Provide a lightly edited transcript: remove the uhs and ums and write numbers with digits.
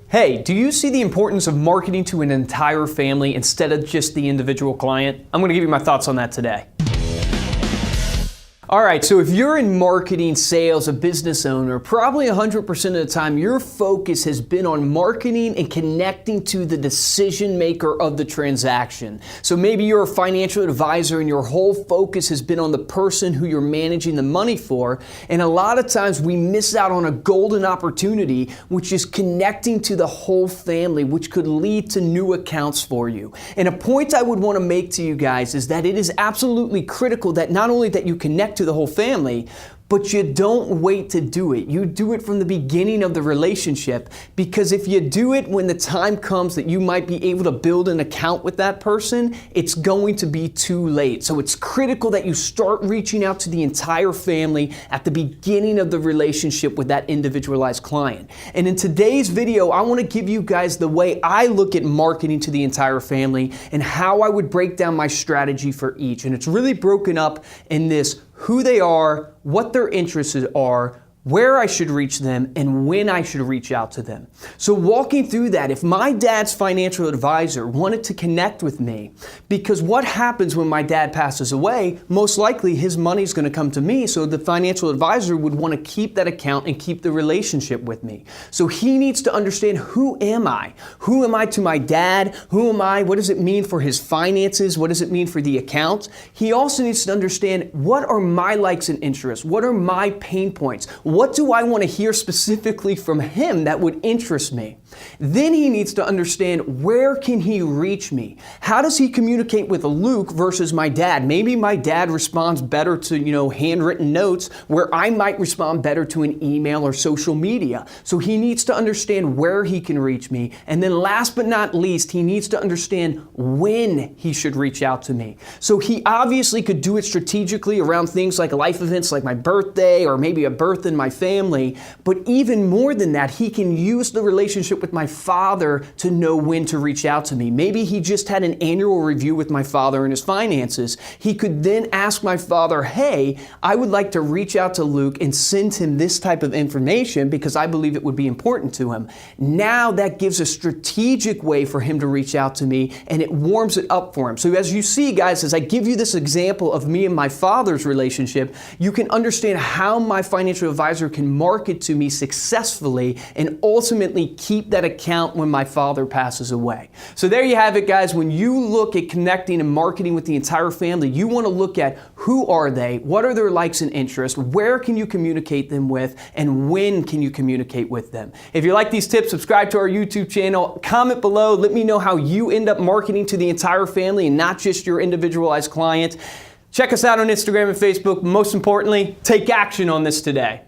Hey, do you see the importance of marketing to an entire family instead of just the individual client? I'm going to give you my thoughts on that today. All right, so if you're in marketing, sales, a business owner, probably 100% of the time your focus has been on marketing and connecting to the decision maker of the transaction. So maybe you're a financial advisor and your whole focus has been on the person who you're managing the money for. And a lot of times we miss out on a golden opportunity, which is connecting to the whole family, which could lead to new accounts for you. And a point I would want to make to you guys is that it is absolutely critical that not only that you connect to the whole family, but you don't wait to do it. You do it from the beginning of the relationship, because if you do it when the time comes that you might be able to build an account with that person, it's going to be too late. So it's critical that you start reaching out to the entire family at the beginning of the relationship with that individualized client. And in today's video, I want to give you guys the way I look at marketing to the entire family and how I would break down my strategy for each. And it's really broken up in this: who they are, what their interests are, where I should reach them, and when I should reach out to them. So walking through that, if my dad's financial advisor wanted to connect with me, because what happens when my dad passes away, most likely his money's going to come to me, so the financial advisor would want to keep that account and keep the relationship with me. So he needs to understand, who am I? Who am I to my dad? Who am I? What does it mean for his finances? What does it mean for the account? He also needs to understand, what are my likes and interests? What are my pain points? What do I want to hear specifically from him that would interest me? Then he needs to understand, where can he reach me? How does he communicate with Luke versus my dad? Maybe my dad responds better to, handwritten notes, where I might respond better to an email or social media. So he needs to understand where he can reach me. And then last but not least, he needs to understand when he should reach out to me. So he obviously could do it strategically around things like life events like my birthday, or maybe a birth in my family. But even more than that, he can use the relationship with my father to know when to reach out to me. Maybe he just had an annual review with my father and his finances. He could then ask my father, hey, I would like to reach out to Luke and send him this type of information because I believe it would be important to him. Now that gives a strategic way for him to reach out to me, and it warms it up for him. So as you see, guys, as I give you this example of me and my father's relationship, you can understand how my financial advisor can market to me successfully and ultimately keep that account when my father passes away. So there you have it, guys. When you look at connecting and marketing with the entire family, you want to look at, who are they? What are their likes and interests? Where can you communicate them with? And when can you communicate with them? If you like these tips, subscribe to our YouTube channel, comment below, let me know how you end up marketing to the entire family and not just your individualized client. Check us out on Instagram and Facebook. Most importantly, take action on this today.